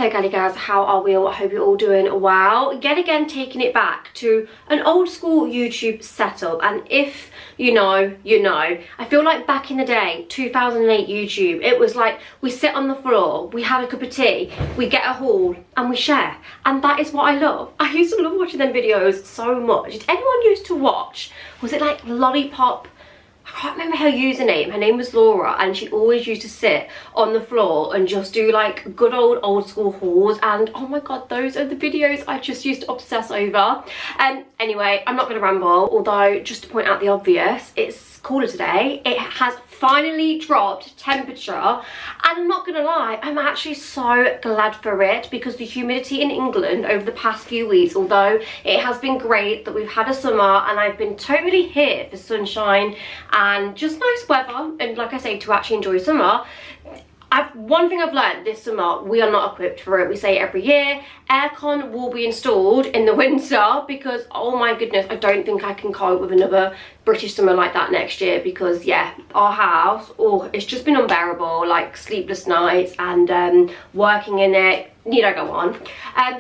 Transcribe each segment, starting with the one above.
Hey guys, how are we all? I hope you're all doing well. Yet again, taking it back to an old school YouTube setup, and if you know, you know. I feel like back in the day, 2008 YouTube, it was like we sit on the floor, we have a cup of tea, we get a haul and we share, and that is what I love. I used to love watching them videos so much. Did anyone used to watch, was it like Lollipop? I can't remember her username. Her name was Laura, and she always used to sit on the floor and just do like good old school hauls, and oh my god, those are the videos I just used to obsess over. Anyway, I'm not going to ramble, although just to point out the obvious, it's cooler today. It has finally dropped temperature, and I'm not gonna lie, I'm actually so glad for it, because the humidity in England over the past few weeks, although it has been great that we've had a summer and I've been totally here for sunshine and just nice weather, and like I say, to actually enjoy summer, one thing I've learned this summer, we are not equipped for it. We say it every year. Aircon will be installed in the winter, because oh my goodness, I don't think I can cope with another British summer like that next year, because yeah, our house, oh, it's just been unbearable, like sleepless nights and working in it. Need I go on?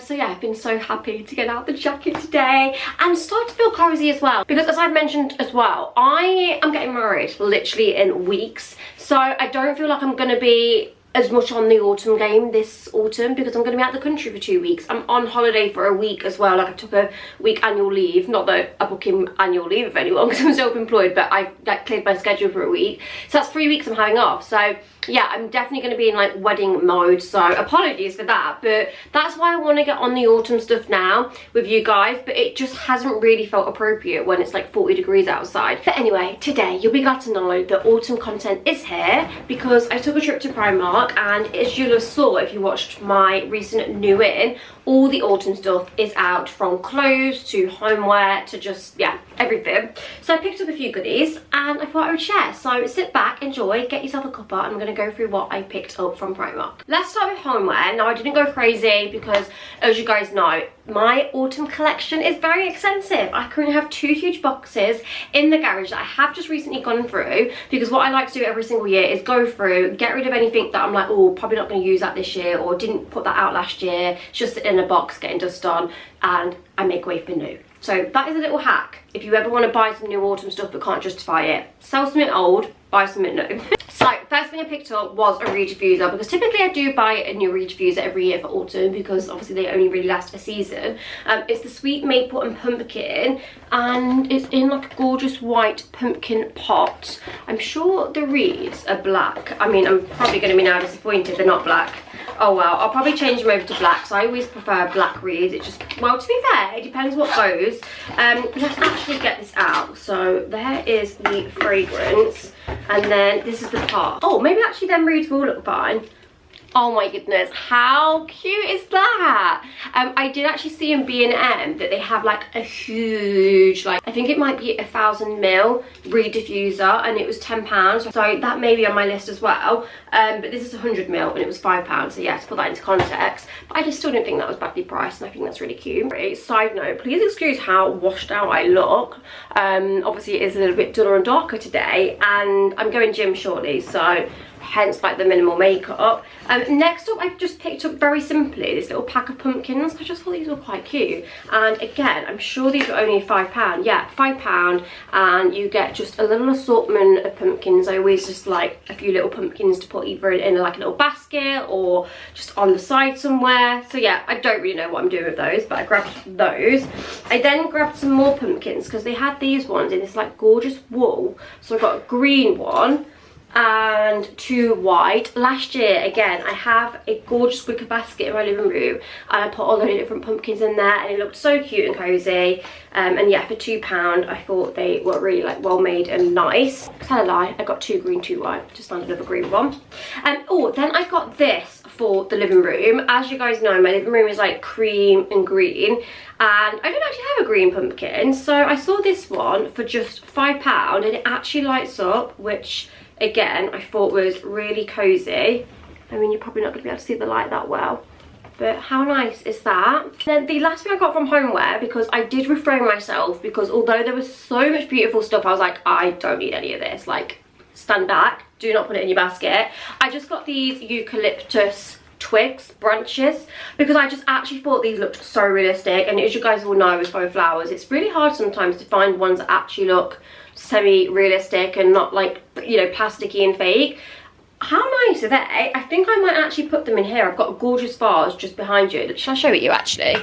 So yeah, I've been so happy to get out the jacket today and start to feel cozy as well, because as I've mentioned as well, I am getting married literally in weeks, so I don't feel like I'm gonna be as much on the autumn game this autumn, because I'm going to be out the country for 2 weeks. I'm on holiday for a week as well. Like, I took a week annual leave, not that I book in annual leave of anyone because I'm self-employed, but I like cleared my schedule for a week, so that's 3 weeks I'm having off. So yeah, I'm definitely going to be in like wedding mode, so apologies for that, but that's why I want to get on the autumn stuff now with you guys, but it just hasn't really felt appropriate when it's like 40 degrees outside. But anyway, today you'll be glad to know that autumn content is here, because I took a trip to Primark, and as you'll have saw if you watched my recent new in, all the autumn stuff is out, from clothes to homeware to just, yeah, everything. So I picked up a few goodies and I thought I would share. So sit back, enjoy, get yourself a cuppa, and I'm going to go through what I picked up from Primark. Let's start with homeware. Now, I didn't go crazy because, as you guys know, my autumn collection is very extensive. I currently have 2 huge boxes in the garage that I have just recently gone through, because what I like to do every single year is go through, get rid of anything that I'm like, oh, probably not going to use that this year, or didn't put that out last year, just sit in a box getting dust on, and I make way for new. So that is a little hack if you ever want to buy some new autumn stuff but can't justify it. Sell something old, buy something new. So first thing I picked up was a reed diffuser, because typically I do buy a new reed diffuser every year for autumn, because obviously they only really last a season. It's the Sweet Maple and Pumpkin, and it's in like a gorgeous white pumpkin pot. I'm sure the reeds are black. I mean, I'm probably going to be now disappointed they're not black. Oh well, I'll probably change them over to black, so I always prefer black reeds. It just, well, to be fair, it depends what goes. Let's actually get this out. So there is the fragrance, and then this is the pot. Oh, maybe actually them reeds will look fine. Oh my goodness, how cute is that? I did actually see in B&M that they have like a huge, like, I think it might be 1000ml reed diffuser, and it was £10, so that may be on my list as well. But this is 100ml and it was £5, so yeah, to put that into context. But I just still didn't think that was badly priced, and I think that's really cute. Side note, please excuse how washed out I look. Obviously it is a little bit duller and darker today, and I'm going gym shortly, so hence like the minimal makeup. Next up, I've just picked up very simply this little pack of pumpkins. I just thought these were quite cute, and again, I'm sure these were only £5. Yeah, £5, and you get just a little assortment of pumpkins. I always just like a few little pumpkins to put either in like a little basket or just on the side somewhere. So yeah, I don't really know what I'm doing with those, but I grabbed those. I then grabbed some more pumpkins because they had these ones in this like gorgeous wool. So I got a green one and 2 white. Last year, again, I have a gorgeous wicker basket in my living room, and I put all the different pumpkins in there, and it looked so cute and cozy. And yeah, for £2 I thought they were really like well made and nice. Tell a lie, I got 2 green, 2 white, just found another green one. Oh, then I got this for the living room. As you guys know, my living room is like cream and green, and I don't actually have a green pumpkin, so I saw this one for just £5, and it actually lights up, which again I thought was really cozy. I mean, you're probably not going to be able to see the light that well, but how nice is that? Then the last thing I got from Homeware, because I did refrain myself, because although there was so much beautiful stuff, I was like, I don't need any of this, like, stand back, do not put it in your basket. I just got these eucalyptus twigs, branches, because I just actually thought these looked so realistic. And as you guys all know with faux flowers, it's really hard sometimes to find ones that actually look semi-realistic and not like, you know, plasticky and fake. How nice are they? I think I might actually put them in here. I've got a gorgeous vase just behind you. Shall I show it you actually?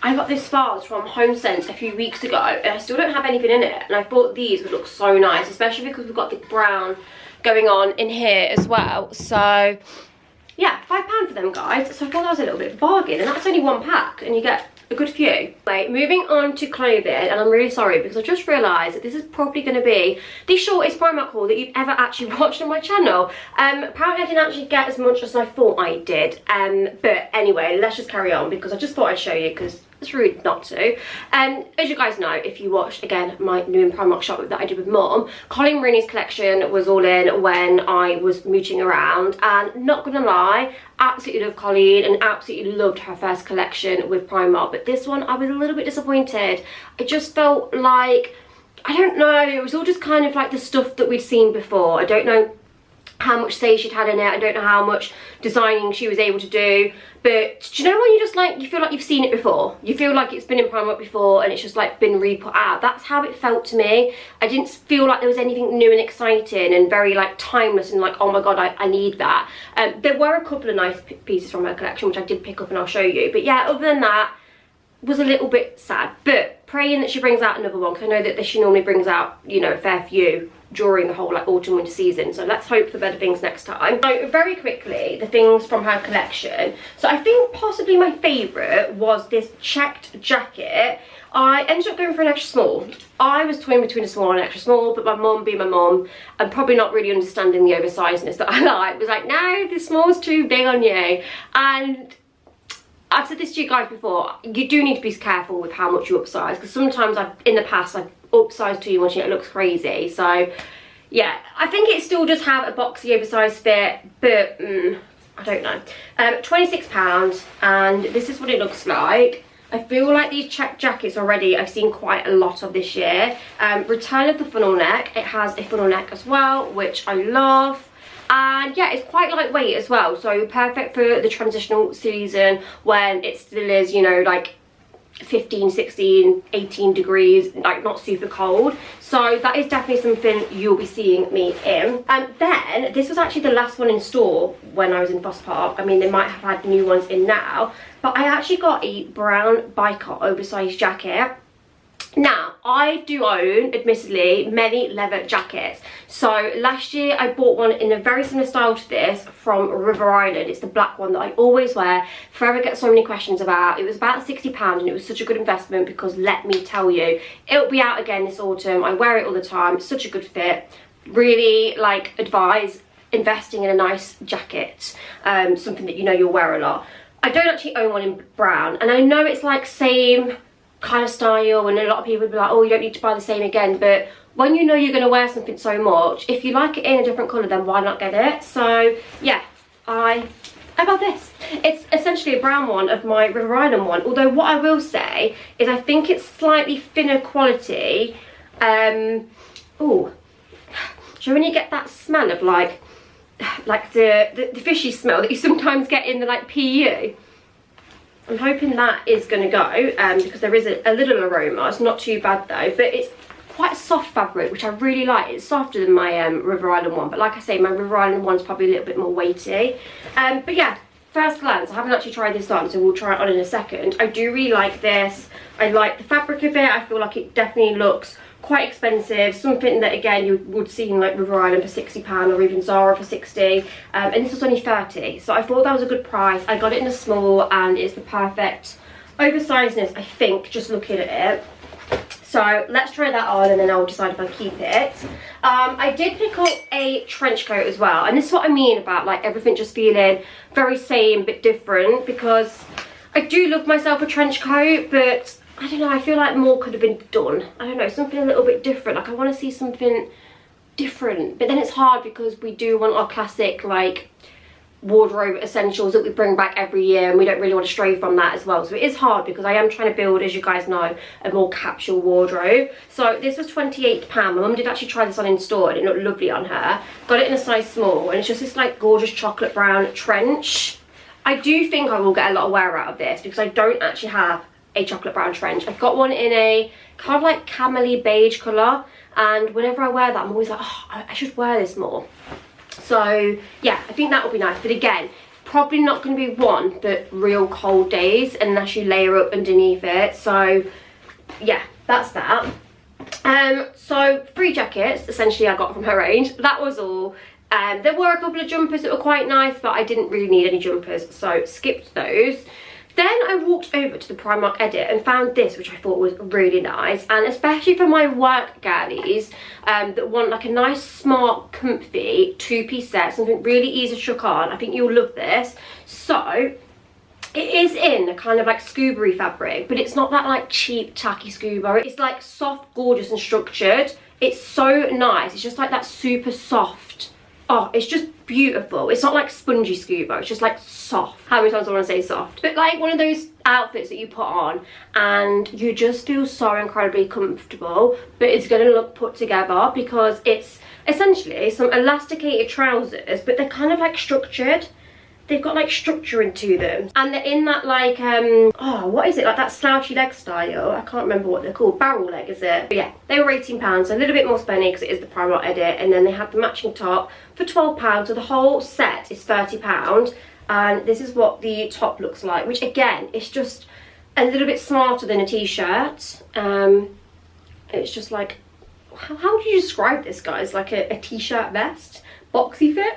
I got this vase from HomeSense a few weeks ago and I still don't have anything in it, and I thought these would look so nice, especially because we've got the brown going on in here as well. So yeah, £5 for them, guys. So I thought that was a little bit of a bargain, and that's only one pack and you get a good few. Right, moving on to clothing, and I'm really sorry because I just realised that this is probably going to be the shortest Primark haul that you've ever actually watched on my channel. Apparently I didn't actually get as much as I thought I did, but anyway, let's just carry on because I just thought I'd show you because it's rude not to. As you guys know, if you watched again my new Primark shop that I did with Mum, Colin Rooney's collection was all in when I was mooching around, and not gonna lie, absolutely love Colleen and absolutely loved her first collection with Primark, but this one I was a little bit disappointed. I just felt like, I don't know, it was all just kind of like the stuff that we'd seen before. I don't know how much say she'd had in it, I don't know how much designing she was able to do, but do you know when you just like, you feel like you've seen it before, you feel like it's been in Primark before and it's just like been re-put out? That's how it felt to me. I didn't feel like there was anything new and exciting and very like timeless and like, oh my god, I need that. There were a couple of nice pieces from her collection which I did pick up and I'll show you, but yeah, other than that, was a little bit sad, but praying that she brings out another one, because I know that she normally brings out, you know, a fair few during the whole like autumn winter season, so let's hope for better things next time. So very quickly, the things from her collection. So I think possibly my favourite was this checked jacket. I ended up going for an extra small. I was toying between a small and an extra small, but my mum, being my mum, and probably not really understanding the oversizedness that I like, was like, no, this small's too big on you. And I've said this to you guys before, you do need to be careful with how much you upsize, because sometimes in the past I've upsized too much and it looks crazy. So yeah, I think it still does have a boxy oversized fit, but I don't know. £26, and this is what it looks like. I feel like these check jackets already I've seen quite a lot of this year. Return of the funnel neck, it has a funnel neck as well, which I love. And yeah, it's quite lightweight as well, so perfect for the transitional season when it still is, you know, like 15, 16, 18 degrees, like not super cold. So that is definitely something you'll be seeing me in. And then this was actually the last one in store when I was in Foster Park. I mean, they might have had new ones in now, but I actually got a brown biker oversized jacket. Now, I do own, admittedly, many leather jackets. So last year I bought one in a very similar style to this from River Island. It's the black one that I always wear, forever get so many questions about. It was about £60 and it was such a good investment because let me tell you, it'll be out again this autumn. I wear it all the time, it's such a good fit. Really like advise investing in a nice jacket, something that you know you'll wear a lot. I don't actually own one in brown, and I know it's like same kind of style and a lot of people would be like, oh, you don't need to buy the same again, but when you know you're going to wear something so much, if you like it in a different colour, then why not get it? So yeah, I got this. It's essentially a brown one of my River Island one, although what I will say is I think it's slightly thinner quality. Oh, so when you get that smell of like the fishy smell that you sometimes get in the like PU, I'm hoping that is going to go, because there is a little aroma. It's not too bad though, but it's quite a soft fabric, which I really like. It's softer than my River Island one, but like I say, my River Island one's probably a little bit more weighty. But yeah, first glance, I haven't actually tried this on, so we'll try it on in a second. I do really like this. I like the fabric of it. I feel like it definitely looks quite expensive, something that again you would see in like River Island for £60 or even Zara for 60, and this was only 30, so I thought that was a good price. I got it in a small and it's the perfect oversizedness, I think, just looking at it. So let's try that on and then I'll decide if I keep it. I did pick up a trench coat as well, and this is what I mean about like everything just feeling very same but different, because I do love myself a trench coat, but I don't know, I feel like more could have been done. I don't know, something a little bit different. Like I want to see something different, but then it's hard because we do want our classic like wardrobe essentials that we bring back every year, and we don't really want to stray from that as well. So it is hard because I am trying to build, as you guys know, a more capsule wardrobe. So this was £28. My mum did actually try this on in store and it looked lovely on her. Got it in a size small, and it's just this like gorgeous chocolate brown trench. I do think I will get a lot of wear out of this because I don't actually have a chocolate brown trench. I've got one in a kind of like camely beige colour, and whenever I wear that I'm always like, oh, I should wear this more. So yeah, I think that will be nice. But again, probably not going to be one for real cold days unless you layer up underneath it. So yeah, that's that. So 3 jackets essentially I got from her range. That was all. There were a couple of jumpers that were quite nice, but I didn't really need any jumpers, so skipped those. Then I walked over to the Primark edit and found this, which I thought was really nice, and especially for my work girlies that want like a nice, smart, comfy 2-piece set, something really easy to chuck on. I think you'll love this. So it is in a kind of like scuba-y fabric, but it's not that like cheap, tacky scuba. It's like soft, gorgeous and structured. It's so nice. It's just like that super soft. Oh, it's just beautiful. It's not like spongy scuba, it's just like soft. How many times do I want to say soft? But like one of those outfits that you put on and you just feel so incredibly comfortable, but it's going to look put together because it's essentially some elasticated trousers, but they're kind of like structured. They've got like structure into them, and they're in that like oh, what is it, like that slouchy leg style? I can't remember what they're called. Barrel leg, is it? But yeah, they were £18, so a little bit more spenny because it is the Primark edit. And then they had the matching top for £12, so the whole set is £30. And this is what the top looks like, which again, it's just a little bit smarter than a t-shirt. It's just like, how would you describe this, guys? Like a t-shirt vest, boxy fit.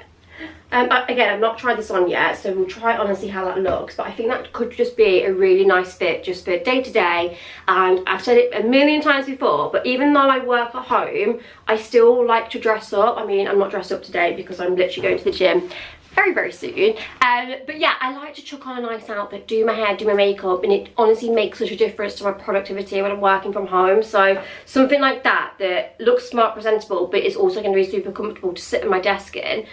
Again, I've not tried this on yet, so we'll try it on and see how that looks, but I think that could just be a really nice fit just for day to day. And I've said it a million times before, but even though I work at home, I still like to dress up. I mean, I'm not dressed up today because I'm literally going to the gym very, very soon. But yeah, I like to chuck on a nice outfit, do my hair, do my makeup, and it honestly makes such a difference to my productivity when I'm working from home. So something like that that looks smart, presentable, but is also going to be super comfortable to sit at my desk in,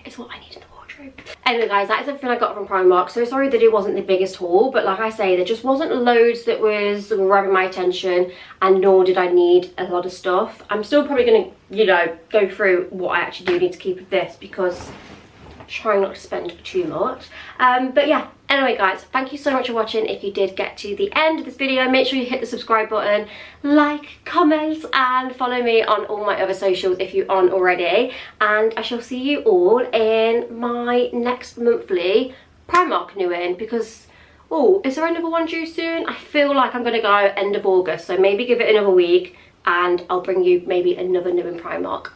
it's what I need in the wardrobe. Anyway guys, that is everything I got from Primark. So sorry that it wasn't the biggest haul, but like I say, there just wasn't loads that was grabbing my attention, and nor did I need a lot of stuff. I'm still probably going to, you know, go through what I actually do need to keep of this because I'm trying not to spend too much. But yeah, anyway guys, thank you so much for watching. If you did get to the end of this video, make sure you hit the subscribe button, like, comment, and follow me on all my other socials if you aren't already. And I shall see you all in my next monthly Primark new in, because, oh, is there another one due soon? I feel like I'm going to go end of August, so maybe give it another week and I'll bring you maybe another new in Primark.